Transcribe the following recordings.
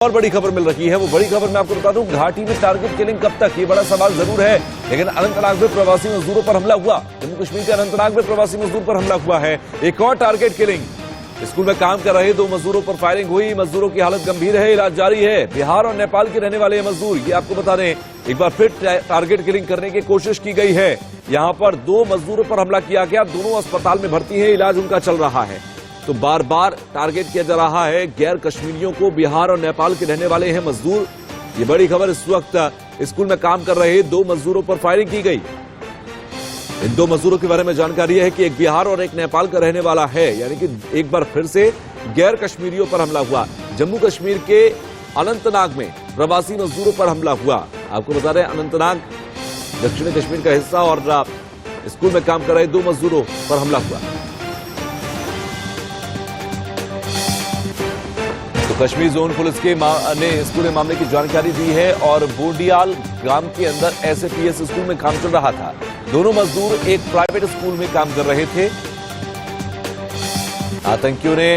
और बड़ी खबर मिल रही है। वो बड़ी खबर मैं आपको बता दूं, घाटी में टारगेट किलिंग कब तक, ये बड़ा सवाल जरूर है। लेकिन अनंतनाग में प्रवासी मजदूरों पर हमला हुआ। जम्मू कश्मीर के अनंतनाग में प्रवासी मजदूर पर हमला हुआ है। एक और टारगेट किलिंग। स्कूल में काम कर रहे 2 मजदूरों पर फायरिंग हुई। मजदूरों की हालत गंभीर है, इलाज जारी है। बिहार और नेपाल के रहने वाले मजदूर, ये आपको बता दें, एक बार फिर टारगेट किलिंग करने की कोशिश की गई है। यहां पर 2 मजदूरों पर हमला किया गया। दोनों अस्पताल में भर्ती है, इलाज उनका चल रहा है। तो बार बार टारगेट किया जा रहा है गैर कश्मीरियों को। बिहार और नेपाल के रहने वाले हैं मजदूर। ये बड़ी खबर, इस वक्त स्कूल में काम कर रहे 2 मजदूरों पर फायरिंग की गई। इन 2 मजदूरों के बारे में जानकारी है कि एक बिहार और एक नेपाल का रहने वाला है, यानी कि एक बार फिर से गैर कश्मीरियों पर हमला हुआ। जम्मू कश्मीर के अनंतनाग में प्रवासी मजदूरों पर हमला हुआ। आपको बता रहे अनंतनाग दक्षिणी कश्मीर का हिस्सा, और स्कूल में काम कर रहे 2 मजदूरों पर हमला हुआ। कश्मीर जोन पुलिस के ने इस पूरे मामले की जानकारी दी है और बोडियाल गांव के अंदर एसएपीएस स्कूल में काम चल रहा था। दोनों मजदूर एक प्राइवेट स्कूल में काम कर रहे थे। आतंकियों ने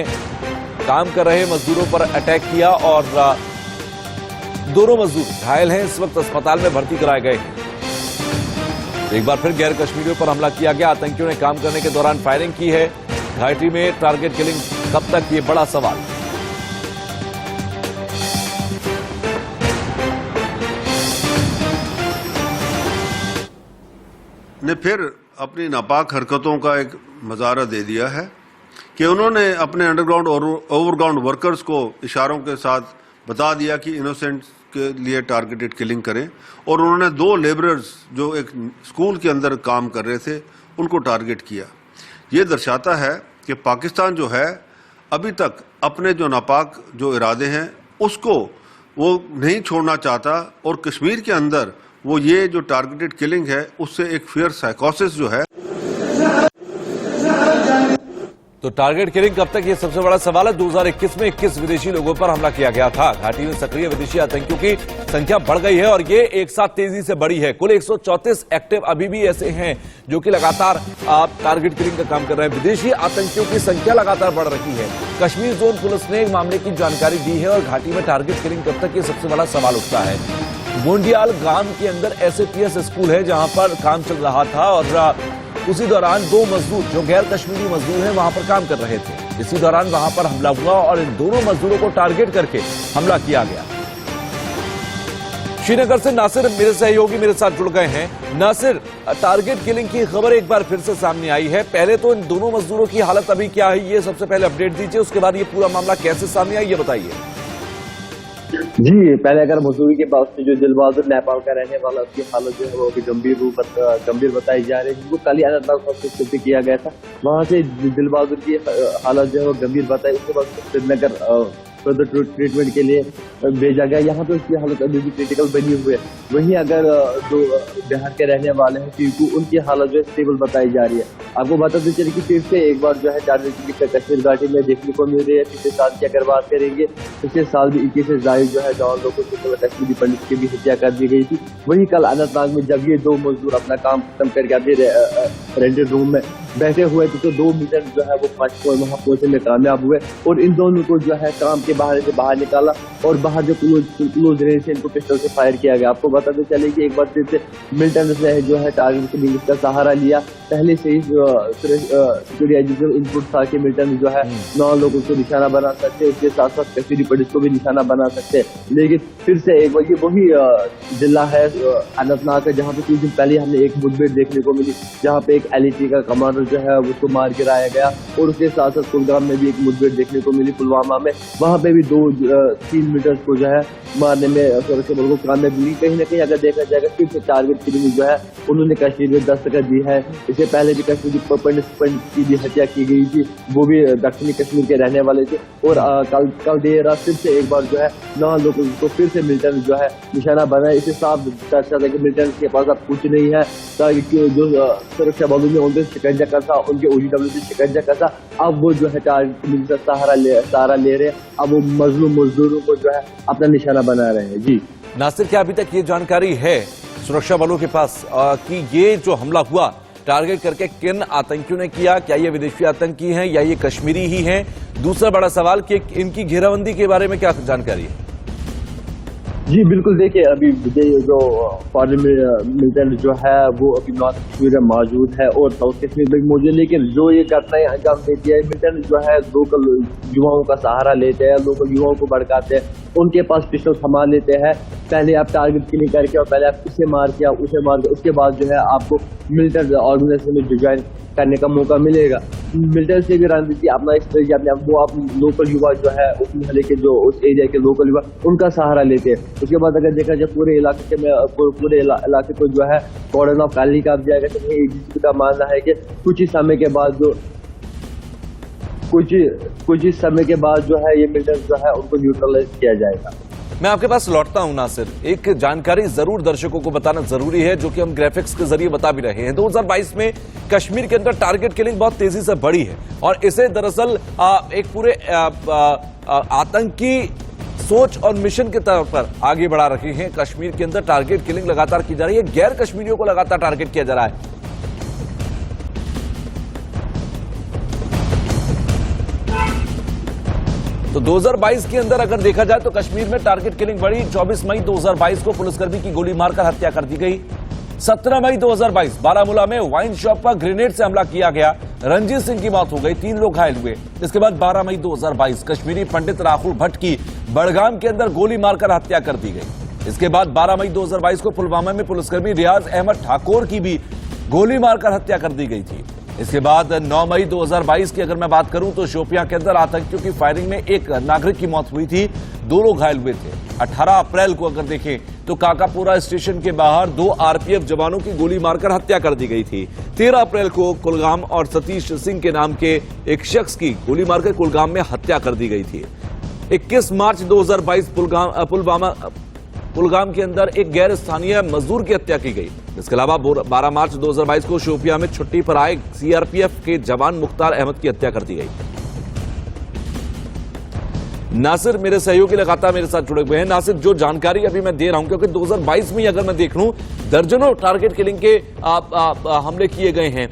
काम कर रहे मजदूरों पर अटैक किया और दोनों मजदूर घायल हैं, इस वक्त अस्पताल में भर्ती कराए गए हैं। एक बार फिर गैर कश्मीरियों पर हमला किया गया। आतंकियों ने काम करने के दौरान फायरिंग की है। घाटी में टारगेट किलिंग कब तक, ये बड़ा सवाल। ने फिर अपनी नापाक हरकतों का एक मज़ारा दे दिया है कि उन्होंने अपने अंडरग्राउंड और ओवरग्राउंड वर्कर्स को इशारों के साथ बता दिया कि इनोसेंट्स के लिए टारगेटेड किलिंग करें, और उन्होंने 2 लेबरर्स जो एक स्कूल के अंदर काम कर रहे थे उनको टारगेट किया। ये दर्शाता है कि पाकिस्तान जो है अभी तक अपने जो नापाक जो इरादे हैं उसको वो नहीं छोड़ना चाहता, और कश्मीर के अंदर वो ये जो टारगेटेड किलिंग है उससे एक फियर साइकोसिस जो है। तो टारगेट किलिंग कब तक, ये सबसे बड़ा सवाल है। 2021 में 21 विदेशी लोगों पर हमला किया गया था। घाटी में सक्रिय विदेशी आतंकियों की संख्या बढ़ गई है और ये एक साथ तेजी से बढ़ी है। कुल 134 एक्टिव अभी भी ऐसे हैं जो कि लगातार टारगेट किलिंग का काम कर रहे हैं। विदेशी आतंकियों की संख्या लगातार बढ़ रही है। कश्मीर जोन पुलिस ने मामले की जानकारी दी है और घाटी में टारगेट किलिंग कब तक, ये सबसे बड़ा सवाल उठता है। बोडियाल गांव के अंदर एसएपीएस स्कूल है जहां पर काम चल रहा था और उसी दौरान 2 मजदूर जो गैर कश्मीरी मजदूर हैं वहां पर काम कर रहे थे। इसी दौरान वहां पर हमला हुआ और इन दोनों मजदूरों को टारगेट करके हमला किया गया। श्रीनगर से नासिर मेरे सहयोगी मेरे साथ जुड़ गए हैं। नासिर, टारगेट किलिंग की खबर एक बार फिर से सामने आई है। पहले तो इन दोनों मजदूरों की हालत अभी क्या है, ये सबसे पहले अपडेट दीजिए। उसके बाद ये पूरा मामला कैसे सामने आई, ये बताइए। जी, पहले अगर मसूरी के पास जो दिलबहादुर नेपाल का रहने वाला, उसकी हालत जो है वो गंभीर बताई जा रही है, जिसको कल ही अनंतनाग हॉस्पिटल किया गया था। वहां से दिलबहादुर की हालत जो है वो गंभीर बताई। उसके बाद श्रीनगर फर्दर ट्रीटमेंट के लिए भेजा गया। यहाँ पे उसकी हालत अभी भी क्रिटिकल बनी हुई है। वहीं अगर जो बिहार के रहने वाले हैं टीकू, उनकी हालत जो है स्टेबल बताई जा रही है। आपको बताते चलिए कि फिर से एक बार जो है टारगेट कश्मीर घाटी में देखने को मिल रही है। पिछले साल की अगर बात करेंगे, पिछले साल भी 21 से जायद जो है 9 लोगों को कश्मीरी पंडित की भी हत्या कर दी गई थी। वहीं कल अनंतनाग में जब ये 2 मजदूर अपना काम खत्म करके अपने रेंटेड रूम में बैठे हुए थे तो 2 मीटर जो है वो वहां पहुंचने में कामयाब हुए और इन दोनों को जो है काम के बाहर से बाहर निकाला और बाहर जो क्लोज रेंज से इनको पिस्टल से फायर किया गया। आपको बताते चले कि एक बार फिर से मिलिटेंट से जो है टारगेट किलिंग का सहारा लिया। पहले से ही सिक्योरिटी इनपुट था कि मिलिटेंट जो है 9 लोगों को निशाना बना सकते, उसके साथ साथ कश्मीरी पुलिस को भी निशाना बना सकते। लेकिन फिर से एक बार ये वही जिला है अनंतनाग का जहाँ पे कुछ दिन पहले हमने एक मुठभेड़ देखने को मिली, जहाँ पे एक LAT का कमांडर जो है उसको मार गिराया गया, और उसके साथ साथ कुलगाम में भी एक मुठभेड़ देखने को मिली पुलवामा में। वहां पे भी 2-3 मीटर्स को जो है मारने में सुरक्षा बल को कामयाबी मिली। कहीं ना कहीं अगर देखा जाएगा फिर से टारगेट किलिंग जो है उन्होंने कश्मीर में दस्तखत दी है। इससे पहले भी कश्मीरी पंडित की भी हत्या की गई थी, वो भी दक्षिणी कश्मीर के रहने वाले थे। और कल देर रात फिर से एक बार जो है 9 लोगों को फिर से मिलिटेंट जो है निशाना बनाया। इसे साफ दर्शाता है कि मिलिटेंट के पास अब कुछ नहीं है। जो सुरक्षा बलों ने उनके शिकंजा का था, उनके OGW से शिकंजा का था, अब वो जो है टारगेट का सहारा ले रहे हैं। अब वो मजलूम मजदूरों को जो है अपना निशाना बना रहे हैं। जी नासिर, क्या अभी तक ये जानकारी है सुरक्षा बलों के पास कि ये जो हमला हुआ टारगेट करके किन आतंकियों ने किया? क्या ये विदेशी आतंकी हैं या ये कश्मीरी ही हैं? दूसरा बड़ा सवाल कि इनकी घेराबंदी के बारे में क्या जानकारी है? जी बिल्कुल, देखिए अभी जो फॉरेन मिलिटेंट जो है वो अभी नॉर्थ कश्मीर में मौजूद है और साउथ कश्मीर में भी मौजूद है, लेकिन जो ये घटनाएं अंजाम देती है मिलिटेंट जो है लोकल युवाओं का सहारा लेते हैं, लोकल युवाओं को भड़काते हैं, उनके पास पिस्टल थमा लेते हैं। पहले आप टारगेट किलिंग करके और पहले आप इसे मार के उसे मार के उसके बाद जो है आपको मिलिटेंट ऑर्गेनाइजेशन में ज्वाइन करने का मौका मिलेगा। मिलिटेंट से भी रणनीति अपना स्ट्रेटजी अपने वो आप लोकल युवा जो है उस मोहल्ले के जो उस एरिया के लोकल युवा उनका सहारा लेते हैं। उसके बाद अगर देखा जाए पूरे इलाके में पूरे इलाके को जो है कॉर्डन ऑफ काली कर दिया गया। तो एडीजीपी का मानना है कि कुछ ही समय के बाद जो है ये मिलिटेंट जो है उनको न्यूट्रलाइज किया जाएगा। मैं आपके पास लौटता हूं नासिर, एक जानकारी जरूर दर्शकों को बताना जरूरी है जो कि हम ग्राफिक्स के जरिए बता भी रहे हैं। 2022 में कश्मीर के अंदर टारगेट किलिंग बहुत तेजी से बढ़ी है और इसे दरअसल एक पूरे आतंकी सोच और मिशन के तौर पर आगे बढ़ा रहे हैं। कश्मीर के अंदर टारगेट किलिंग लगातार की जा रही है, गैर कश्मीरियों को लगातार टारगेट किया जा रहा है। तो 2022 के अंदर अगर देखा जाए तो कश्मीर में टारगेट किलिंग बढ़ी। 24 मई 2022 को पुलिसकर्मी की गोली मारकर हत्या कर दी गई। 17 मई 2022 बारामूला में वाइन शॉप पर ग्रेनेड से हमला किया गया, रंजीत सिंह की मौत हो गई, 3 लोग घायल हुए। इसके बाद 12 मई 2022 कश्मीरी पंडित राहुल भट्ट की बड़गाम के अंदर गोली मारकर हत्या कर दी गई। इसके बाद 12 मई 2022 को पुलवामा में पुलिसकर्मी रियाज अहमद ठाकुर की भी गोली मारकर हत्या कर दी गई थी। इसके बाद 9 मई 2022 की अगर मैं बात करूं तो शोपियां के अंदर आतंकियों की फायरिंग में एक नागरिक की मौत हुई थी, 2 लोग घायल हुए थे। 18 अप्रैल को अगर देखें तो काकापुरा स्टेशन के बाहर 2 आरपीएफ जवानों की गोली मारकर हत्या कर दी गई थी। 13 अप्रैल को कुलगाम और सतीश सिंह के नाम के एक शख्स की गोली मारकर कुलगाम में हत्या कर दी गई थी। 21 मार्च 2022 कुलगाम के अंदर एक गैर स्थानीय मजदूर की हत्या की गई। इसके अलावा 12 मार्च 2022 को शोपियां में छुट्टी पर आए सीआरपीएफ के जवान मुख्तार अहमद की हत्या कर दी गई। नासिर मेरे सहयोगी लगातार मेरे साथ जुड़े हुए हैं। नासिर, जो जानकारी अभी मैं दे रहा हूं, क्योंकि 2022 में अगर मैं देख लूं दर्जनों टारगेट किलिंग के हमले किए गए हैं।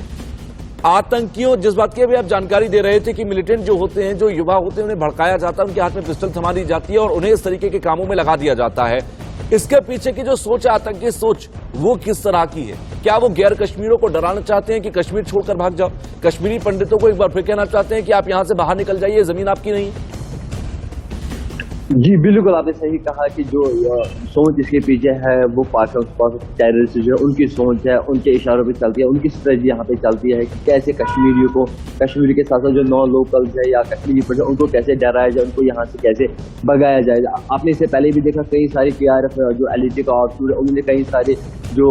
आतंकियों, जिस बात की अभी आप जानकारी दे रहे थे कि मिलिटेंट जो होते हैं, जो युवा होते हैं, उन्हें भड़काया जाता है, उनके हाथ में पिस्टल थमा दी जाती है और उन्हें इस तरीके के कामों में लगा दिया जाता है। इसके पीछे की जो सोच है, आतंकी सोच, वो किस तरह की है? क्या वो गैर कश्मीरियों को डराना चाहते हैं कि कश्मीर छोड़कर भाग जाओ? कश्मीरी पंडितों को एक बार फिर कहना चाहते हैं कि आप यहां से बाहर निकल जाइए, जमीन आपकी नहीं? जी बिल्कुल, आपने सही कहा कि जो सोच इसके पीछे है वो पाकिस्तान टेररिस्ट जो है उनकी सोच है, उनके इशारों पे चलती है, उनकी स्ट्रेटजी यहाँ पे चलती है कि कैसे कश्मीरियों को, कश्मीर के साथ साथ जो नॉन लोकल्स है या कश्मीरी पर उनको कैसे डराया जाए, उनको यहाँ से कैसे भगाया जाए। आपने इससे पहले भी देखा कई सारी PRF जो एलिटी का आउटफिट है उन्होंने कई सारे जो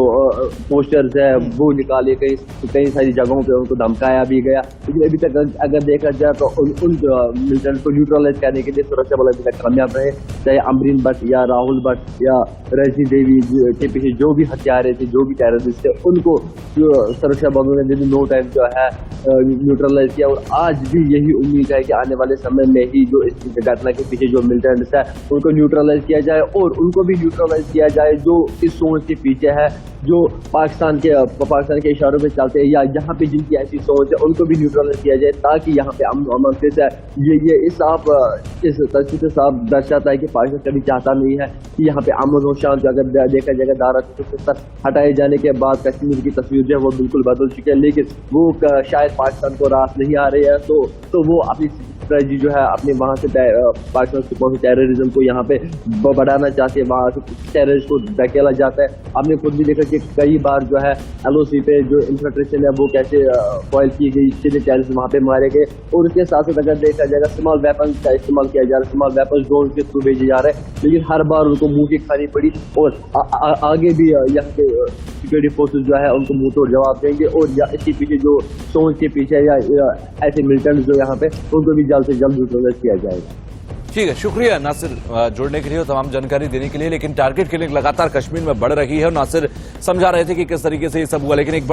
पोस्टर्स है वो निकाले, कई सारी जगहों पे उनको धमकाया भी गया। लेकिन अभी तक अगर देखा जाए तो उन मिलिटेंट को न्यूट्रलाइज करने के लिए सुरक्षा बल अभी तक कामयाब रहे। चाहे अमरीन भट्ट या राहुल भट्ट या रजनी देवी के पीछे जो भी हत्यारे थे, जो भी टेररिस्ट थे, उनको सुरक्षा बलों ने नो टाइम जो है न्यूट्रलाइज किया। और आज भी यही उम्मीद है कि आने वाले समय में ही जो इस घटना के पीछे जो मिलिटेंट्स है उनको न्यूट्रलाइज किया जाए और उनको भी न्यूट्रलाइज किया जाए जो इस सोच के पीछे है, जो पाकिस्तान के इशारों पे चलते हैं या यहाँ पे जिनकी ऐसी सोच है उनको भी न्यूट्रलाइज किया जाए, ताकि यहाँ पे अमन अमन फिर से ये इस तस्वीर से साफ दर्शाता है कि पाकिस्तान कभी चाहता नहीं है कि यहाँ पे अमन और शांति। अगर देखा जाएगा दारा हटाए जाने के बाद कश्मीर की तस्वीर जो है वो बिल्कुल बदल चुकी है, लेकिन वो शायद पाकिस्तान को रास नहीं आ रही है, तो वो अपनी स्ट्रेटजी जो है अपने वहाँ से पाकिस्तान से टेररिज्म को यहाँ पे बढ़ाना चाहते हैं, वहाँ से टेररिस्ट को धकेला जाता है। आपने खुद भी देखा कि कई बार जो है LOC पे जो इंफ्रास्ट्रक्चर है वो कैसे फॉइल की गई, इसलिए टेररिस्ट वहाँ पे मारे गए। और उसके साथ साथ अगर देखा जाएगा स्मॉल वेपन का इस्तेमाल किया जा रहा है, स्मॉल वेपन ड्रोन के थ्रू भेजे जा रहे हैं, लेकिन हर बार उनको मुंह की खानी पड़ी। और आगे भी यहाँ पे सिक्योरिटी फोर्सेज जो है उनको मुंह तोड़ जवाब देंगे और इसके पीछे जो सोच के पीछे या ऐसे मिलिटेंट जो यहाँ पे उनको भी जल्द से जल्द न्यूट्रलाइज किया जाएगा। ठीक है, शुक्रिया नासिर जुड़ने के लिए और तमाम जानकारी देने के लिए। लेकिन टारगेट किलिंग लगातार कश्मीर में बढ़ रही है और नासिर समझा रहे थे कि किस तरीके से ये सब हुआ, लेकिन एक